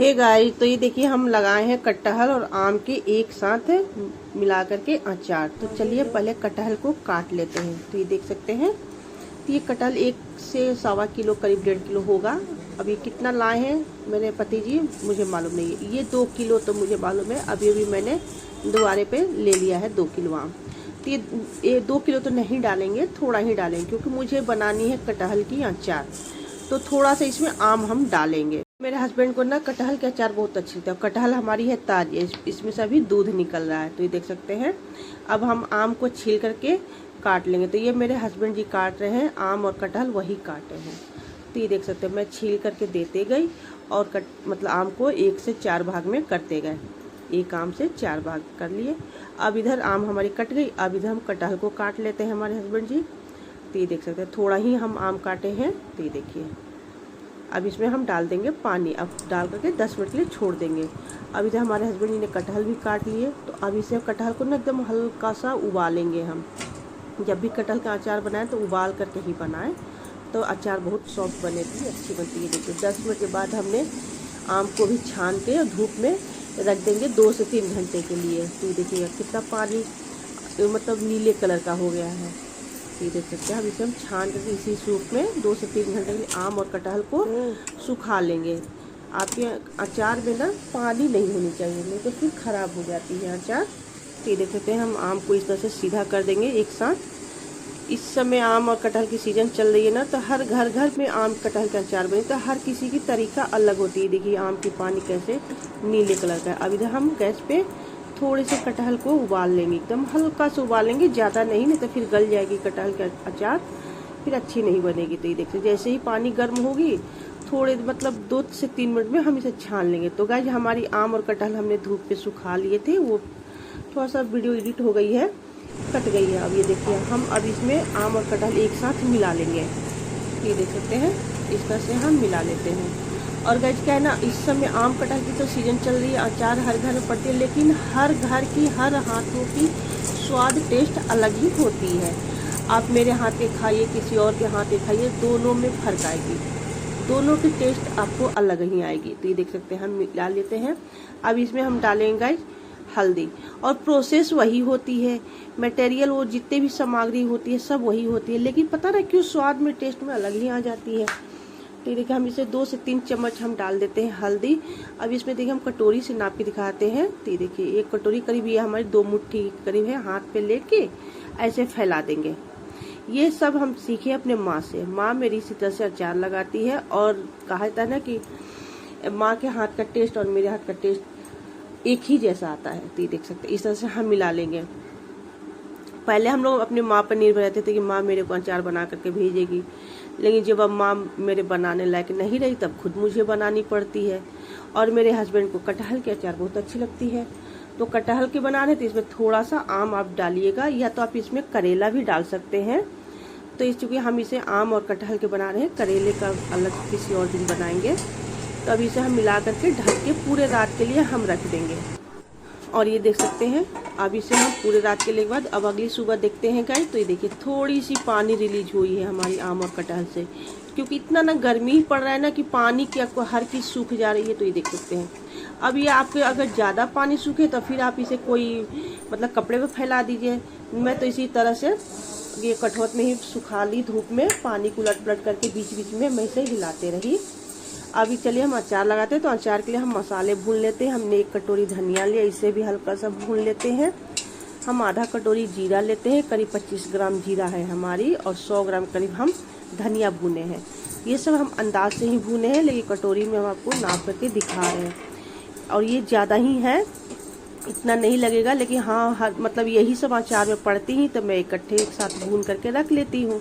Hey guys, तो ये देखिए हम लगाए हैं कटहल और आम के एक साथ मिला करके अचार। तो चलिए पहले कटहल को काट लेते हैं। तो ये देख सकते हैं, तो ये कटहल 1 से 1.25 किलो करीब 1.5 किलो होगा। अभी कितना लाए हैं मेरे पति जी मुझे मालूम नहीं है। ये 2 किलो तो मुझे मालूम है। अभी अभी मैंने दोबारे पे ले लिया है 2 किलो आम। तो ये 2 किलो तो नहीं डालेंगे, थोड़ा ही डालेंगे क्योंकि मुझे बनानी है कटहल की अचार। तो थोड़ा सा इसमें आम हम डालेंगे। मेरे हस्बैंड को ना कटहल के अचार बहुत अच्छी लगता है। कटहल हमारी है ताजी, इसमें से अभी दूध निकल रहा है। तो ये देख सकते हैं। अब हम आम को छील करके काट लेंगे। तो ये मेरे हस्बैंड जी काट रहे हैं, आम और कटहल वही काटे हैं। तो ये देख सकते हैं, मैं छील करके देते गई और मतलब आम को 1 से 4 भाग में करते गए। एक आम से 4 भाग कर लिए। अब इधर आम हमारी कट गई। अब इधर हम कटहल को काट लेते हैं हमारे हस्बैंड जी। तो ये देख सकते हैं, थोड़ा ही हम आम काटे हैं। तो ये देखिए, अब इसमें हम डाल देंगे पानी। अब डाल करके 10 मिनट के लिए छोड़ देंगे। अब इधर हमारे हस्बैंड जी ने कटहल भी काट लिए। तो अब इसे कटहल को ना एकदम हल्का सा उबालेंगे हम। जब भी कटहल का अचार बनाएं तो उबाल करके ही बनाएं, तो अचार बहुत सॉफ्ट बनेगी, अच्छी बनती है। देखिए 10 मिनट के बाद हमने आम को भी छान के धूप में रख देंगे 2 से 3 घंटे के लिए। तो देखिएगा कितना पानी मतलब नीले कलर का हो गया है। ये देख सकते हैं। अब इसे हम छान करके इसी सूप में 2 से 3 घंटे के लिए आम और कटहल को सुखा लेंगे। आपके अचार में ना पानी नहीं होनी चाहिए, नहीं तो फिर खराब हो जाती है अचार। तो ये देख सकते हैं, हम आम को इस तरह से सीधा कर देंगे एक साथ। इस समय आम और कटहल की सीजन चल रही है ना, तो हर घर में आम कटहल का अचार बने। तो हर किसी की तरीका अलग होती है। देखिए आम की पानी कैसे नीले कलर का है। अब इधर हम गैस पे थोड़े से कटहल को उबाल लेंगे, एकदम हल्का से उबालेंगे, ज़्यादा नहीं तो फिर गल जाएगी कटहल का अचार, फिर अच्छी नहीं बनेगी। तो ये देखिए जैसे ही पानी गर्म होगी थोड़े मतलब 2 से 3 मिनट में हम इसे छान लेंगे। तो गाइस हमारी आम और कटहल हमने धूप पे सुखा लिए थे, वो थोड़ा सा वीडियो एडिट हो गई है, कट गई है। अब ये देखिए हम अब इसमें आम और कटहल एक साथ मिला लेंगे। ये देख सकते हैं, इस तरह से हम मिला लेते हैं। और गाइस क्या है ना, इस समय आम कटहल की तो सीजन चल रही है, अचार हर घर में पड़ती है, लेकिन हर घर की हर हाथों की स्वाद टेस्ट अलग ही होती है। आप मेरे हाथ के खाइए, किसी और के हाथ के खाइए, दोनों में फर्क आएगी, दोनों की टेस्ट आपको अलग ही आएगी। तो ये देख सकते हैं, हम मिला लेते हैं। अब इसमें हम डालेंगे गाइस हल्दी, और प्रोसेस वही होती है, मटेरियल वो जितने भी सामग्री होती है सब वही होती है, लेकिन पता ना क्यों स्वाद में टेस्ट में अलग ही आ जाती है। तो देखिए हम इसे 2 से 3 चम्मच हम डाल देते हैं हल्दी। अब इसमें देखिए हम कटोरी से नाप के दिखाते हैं। तो देखिए 1 कटोरी करीब ये हमारी 2 मुट्ठी करीब है, हाथ पे लेके ऐसे फैला देंगे। ये सब हम सीखे अपने माँ से। माँ मेरी इसी तरह से अचार लगाती है, और कहा जाता है ना कि माँ के हाथ का टेस्ट और मेरे हाथ का टेस्ट एक ही जैसा आता है। तो ये देख सकते हैं, इस तरह से हम मिला लेंगे। पहले हम लोग अपनी माँ पर निर्भर रहते थे कि माँ मेरे को अचार बना करके भेजेगी, लेकिन जब अब माँ मेरे बनाने लायक नहीं रही तब खुद मुझे बनानी पड़ती है। और मेरे हस्बैंड को कटहल की अचार बहुत अच्छी लगती है, तो कटहल के बना रहे तो इसमें थोड़ा सा आम आप डालिएगा, या तो आप इसमें करेला भी डाल सकते हैं। तो इस चूँकि हम इसे आम और कटहल के बना रहे हैं, करेले का अलग किसी और दिन बनाएंगे। तो अब इसे हम मिला करके ढक के पूरे रात के लिए हम रख देंगे। और ये देख सकते हैं, अब इसे हम पूरे रात के लिए बाद अब अगली सुबह देखते हैं गाइस। तो ये देखिए थोड़ी सी पानी रिलीज हुई है हमारी आम और कटहल से, क्योंकि इतना ना गर्मी ही पड़ रहा है ना कि पानी की आपको हर चीज़ सूख जा रही है। तो ये देख सकते हैं, अब ये आपके अगर ज़्यादा पानी सूखे तो फिर आप इसे कोई मतलब कपड़े पे फैला दीजिए। मैं तो इसी तरह से ये कठौत में ही सुखा ली धूप में, पानी को उलट पलट करके बीच बीच में मैं इसे हिलाते रही। अभी चलिए हम अचार लगाते हैं। तो अचार के लिए हम मसाले भून लेते हैं। हमने 1 कटोरी धनिया लिया, इसे भी हल्का सा भून लेते हैं। हम आधा कटोरी जीरा लेते हैं, करीब 25 ग्राम जीरा है हमारी, और 100 ग्राम करीब हम धनिया भूने हैं। ये सब हम अंदाज से ही भूने हैं, लेकिन कटोरी में हम आपको नाप करके दिखा रहे हैं। और ये ज़्यादा ही है, इतना नहीं लगेगा, लेकिन हाँ मतलब यही सब अचार में पड़ती ही, तो मैं इकट्ठे एक साथ भून करके रख लेती हूँ।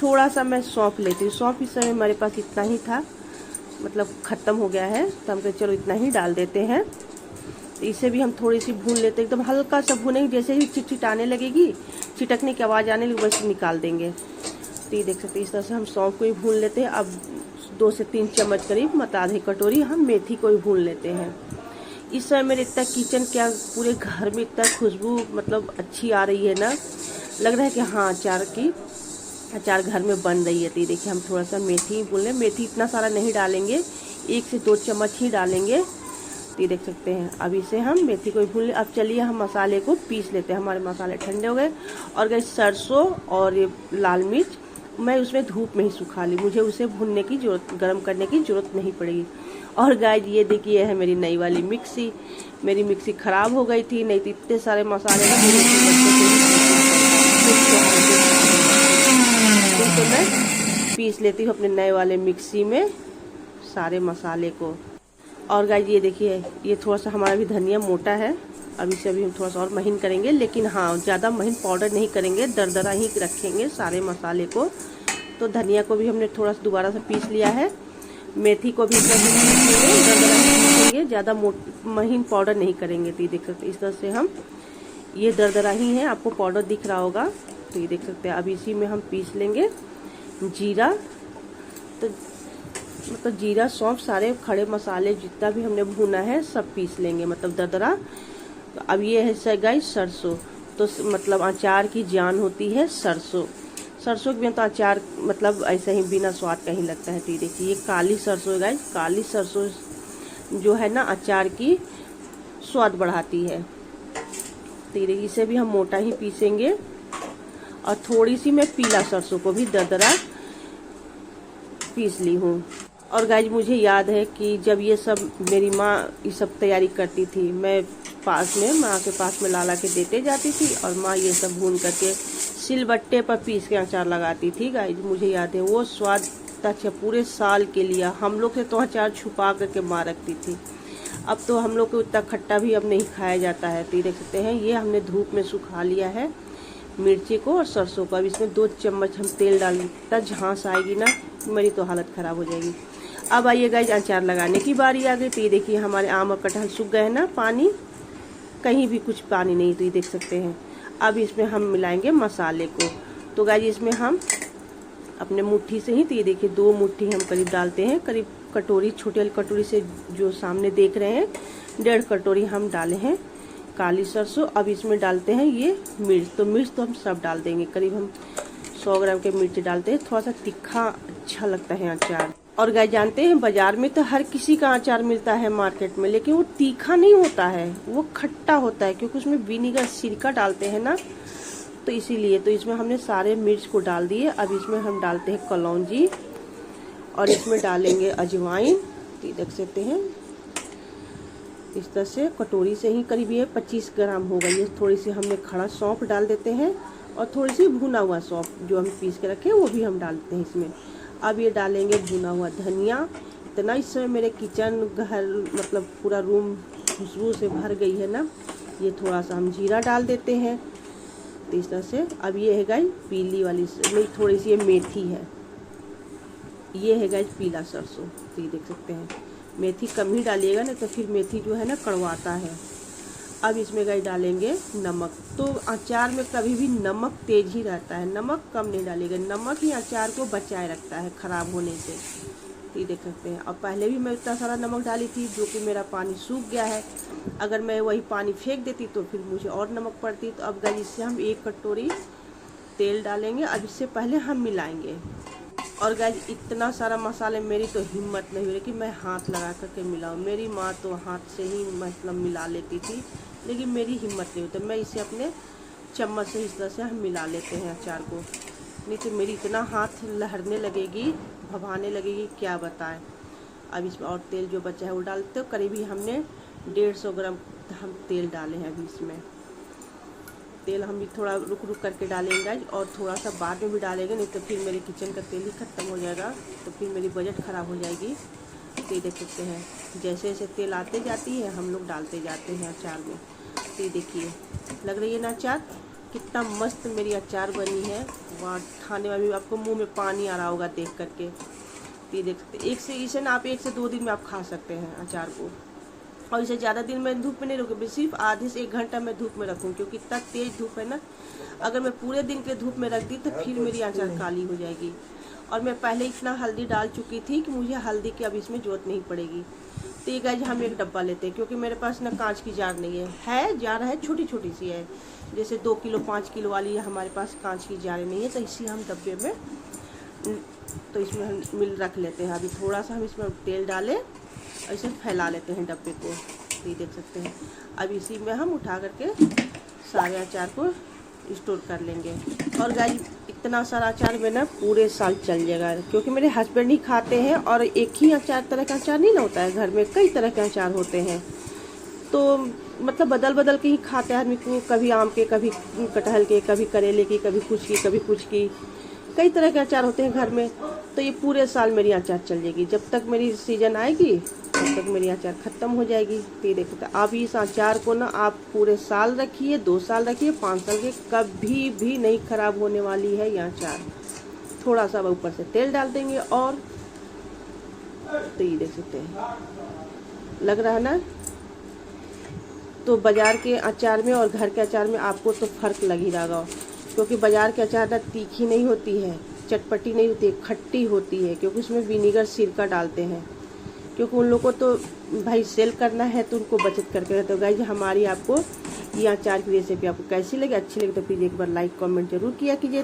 थोड़ा सा मैं सौंफ लेती हूँ। सौंफ इस समय हमारे पास इतना ही था, मतलब ख़त्म हो गया है, तो हम चलो इतना ही डाल देते हैं। तो इसे भी हम थोड़ी सी भून लेते हैं, एकदम हल्का सा भूनेंगे, जैसे ही चिटचिटाने लगेगी, छिटकने की आवाज़ आने लगी, वैसे निकाल देंगे। तो ये देख सकते हैं, इस तरह से हम सौंफ को ही भून लेते हैं। अब 2 से 3 चम्मच करीब मतलब आधी कटोरी हम मेथी को ही भून लेते हैं। इस समय मेरे इतना किचन क्या पूरे घर में इतना खुशबू मतलब अच्छी आ रही है ना, लग रहा है कि हाँ अचार घर में बन रही है। तो ये देखिए हम थोड़ा सा मेथी भून लें। मेथी इतना सारा नहीं डालेंगे, 1 से 2 चम्मच ही डालेंगे। तो ये देख सकते हैं। अब इसे हम मेथी को भून। अब चलिए हम मसाले को पीस लेते हैं। हमारे मसाले ठंडे हो गए। और गई सरसों और ये लाल मिर्च मैं उसमें धूप में ही सुखा ली, मुझे उसे भूनने की जरूरत, गर्म करने की जरूरत नहीं पड़ेगी। और गाइस ये देखिए है मेरी नई वाली मिक्सी। मेरी मिक्सी खराब हो गई थी, नहीं तो इतने सारे मसाले ना मेरे तो मैं पीस लेती हूँ अपने नए वाले मिक्सी में सारे मसाले को। और गाइस ये देखिए, ये थोड़ा सा हमारा भी धनिया मोटा है। अब इसे अभी हम थोड़ा सा और महीन करेंगे, लेकिन हाँ ज़्यादा महीन पाउडर नहीं करेंगे, दरदरा ही रखेंगे सारे मसाले को। तो धनिया को भी हमने थोड़ा सा दोबारा से पीस लिया है। मेथी को भी दरदरा ही पीसेंगे, ज़्यादा महीन पाउडर नहीं करेंगे। तो ये देख सकते इस तरह से हम, ये दरदरा ही है, आपको पाउडर दिख रहा होगा। तो ये देख सकते हैं। अब इसी में हम पीस लेंगे जीरा, तो मतलब जीरा सौंफ सारे खड़े मसाले जितना भी हमने भुना है सब पीस लेंगे, मतलब दरदरा। तो अब ये है गाइस सरसों। तो मतलब अचार की जान होती है सरसों। सरसों के बिना तो अचार मतलब ऐसे ही बिना स्वाद का ही लगता है। तो ये देखिए, ये काली सरसों है गाइस। काली सरसों जो है ना अचार की स्वाद बढ़ाती है। तो ये देखिए, इसे भी हम मोटा ही पीसेंगे। और थोड़ी सी मैं पीला सरसों को भी दरदरा पीस ली हूँ। और गाइस मुझे याद है कि जब ये सब मेरी माँ ये सब तैयारी करती थी, मैं पास में माँ के पास में ला के देते जाती थी और माँ ये सब भून करके सिलबट्टे पर पीस के अचार लगाती थी। गाइस मुझे याद है वो स्वाद अच्छा पूरे साल के लिए। हम लोग से तो अचार छुपा करके माँ रखती थी। अब तो हम लोग को इतना खट्टा भी अब नहीं खाया जाता है। तो ये देख सकते हैं, ये हमने धूप में सुखा लिया है मिर्ची को और सरसों को। अब इसमें 2 चम्मच हम तेल डाल, इतना झांस आएगी ना मेरी तो हालत ख़राब हो जाएगी। अब आइए गाइस अचार लगाने की बारी आ गई। तो ये देखिए हमारे आम और कटहल सूख गए हैं ना, पानी कहीं भी कुछ पानी नहीं। तो ये देख सकते हैं। अब इसमें हम मिलाएंगे मसाले को। तो गाइस इसमें हम अपने मुट्ठी से ही, तो ये देखिए 2 मुट्ठी हम करीब डालते हैं। करीब कटोरी, छोटी वाली कटोरी से जो सामने देख रहे हैं 1.5 कटोरी हम डाले हैं काली सरसों। अब इसमें डालते हैं ये मिर्च। तो मिर्च तो हम सब डाल देंगे, करीब हम 100 ग्राम के मिर्च डालते हैं। थोड़ा सा तीखा अच्छा लगता है अचार। और गाइस जानते हैं बाजार में तो हर किसी का अचार मिलता है मार्केट में, लेकिन वो तीखा नहीं होता है, वो खट्टा होता है, क्योंकि उसमें विनीगर सिरका डालते हैं ना, तो इसीलिए। तो इसमें हमने सारे मिर्च को डाल दिए। अब इसमें हम डालते हैं कलौंजी और इसमें डालेंगे अजवाइन। तो देख सकते हैं इस तरह से कटोरी से ही करीब ये 25 ग्राम हो गई है। थोड़ी सी हमने खड़ा सौंफ डाल देते हैं और थोड़ी सी भुना हुआ सौंफ जो हम पीस के रखे हैं वो भी हम डालते हैं इसमें। अब ये डालेंगे भुना हुआ धनिया। इतना इस समय मेरे किचन घर मतलब पूरा रूम खुशबू से भर गई है ना। ये थोड़ा सा हम जीरा डाल देते हैं। तो इस तरह से अब ये है गाइस पीली वाली, नहीं थोड़ी सी ये मेथी है, ये है गाइस पीला सरसों। तो ये देख सकते हैं, मेथी कम ही डालिएगा ना तो फिर मेथी जो है ना कड़वाता है। अब इसमें गाइस डालेंगे नमक। तो अचार में कभी भी नमक तेज ही रहता है, नमक कम नहीं डालिएगा। नमक ही अचार को बचाए रखता है खराब होने से। तो ये देख सकते हैं। और पहले भी मैं इतना सारा नमक डाली थी जो कि मेरा पानी सूख गया है। अगर मैं वही पानी फेंक देती तो फिर मुझे और नमक पड़ती। तो अब गाइस इससे हम 1 कटोरी तेल डालेंगे। अब इससे पहले हम मिलाएंगे। और गाइस इतना सारा मसाले मेरी तो हिम्मत नहीं हो रही कि मैं हाथ लगा करके मिलाऊं। मेरी माँ तो हाथ से ही मतलब मिला लेती थी, लेकिन मेरी हिम्मत नहीं होती। मैं इसे अपने चम्मच से इस तरह से हम मिला लेते हैं अचार को, नहीं तो मेरी इतना हाथ लहरने लगेगी, भभाने लगेगी, क्या बताएं। अब इसमें और तेल जो बचा है वो डालते हो। करीब ही हमने 150 ग्राम हम तेल डाले हैं। अभी इसमें तेल हम भी थोड़ा रुक रुक करके डालेंगे और थोड़ा सा बाद में भी डालेंगे, नहीं तो फिर मेरे किचन का तेल ही ख़त्म हो जाएगा, तो फिर मेरी बजट ख़राब हो जाएगी। तो ये देख सकते हैं जैसे जैसे तेल आते जाती है हम लोग डालते जाते हैं अचार में। तो ये देखिए लग रही है ना अचार कितना मस्त मेरी अचार बनी है। वहाँ खाने में भी आपको मुंह में पानी आ रहा होगा देख करके। तो ये देख सकते इसे ना आप 1 से 2 दिन में आप खा सकते हैं अचार को। और इसे ज़्यादा दिन मैं धूप में नहीं रखूँगी, सिर्फ आधे से 1 घंटा मैं धूप में रखूँ, क्योंकि इतना तेज़ धूप है ना। अगर मैं पूरे दिन के धूप में रख दी तो फिर मेरी अचार काली हो जाएगी। और मैं पहले इतना हल्दी डाल चुकी थी कि मुझे हल्दी की अब इसमें ज़रूरत नहीं पड़ेगी। तो ये गाइस हम 1 डब्बा लेते हैं, क्योंकि मेरे पास ना कांच की जार नहीं है जार है छोटी छोटी सी है, जैसे 2 किलो 5 किलो वाली हमारे पास कांच की जारें नहीं है। तो इसी हम डब्बे में तो इसमें हम मिल रख लेते हैं। अभी थोड़ा सा हम इसमें तेल डालें, ऐसे फैला लेते हैं डब्बे को। तो ये देख सकते हैं। अब इसी में हम उठा करके सारे अचार को स्टोर कर लेंगे। और गाइस इतना सारा अचार में ना पूरे साल चल जाएगा, क्योंकि मेरे हस्बैंड ही खाते हैं और एक ही तरह का अचार नहीं ना होता है, घर में कई तरह के अचार होते हैं। तो मतलब बदल बदल के ही खाते हैं आदमी को, कभी आम के, कभी कटहल के, कभी करेले की, कभी कुछ की, कभी कुछ की, कई तरह के अचार होते हैं घर में। तो ये पूरे साल मेरी अचार चल जाएगी। जब तक मेरी सीजन आएगी तब तक मेरी अचार ख़त्म हो जाएगी। तो ये देखो, आप इस अचार को ना आप पूरे साल रखिए, 2 साल रखिए, 5 साल के, कभी भी नहीं खराब होने वाली है ये अचार। थोड़ा सा ऊपर से तेल डाल देंगे और तो ये देख सकते हैं, लग रहा है ना। तो बाजार के अचार में और घर के अचार में आपको तो फ़र्क लग ही रहा होगा, क्योंकि बाजार के अचार ना तीखी नहीं होती है, चटपटी नहीं होती है, खट्टी होती है, क्योंकि उसमें विनीगर सिरका डालते हैं। क्योंकि उन लोगों को तो भाई सेल करना है, तो उनको बचत करके। तो गाइस हमारी आपको ये अचार की रेसिपी आपको कैसी लगी, अच्छी लगी तो प्लीज़ एक बार लाइक कमेंट जरूर किया कीजिए।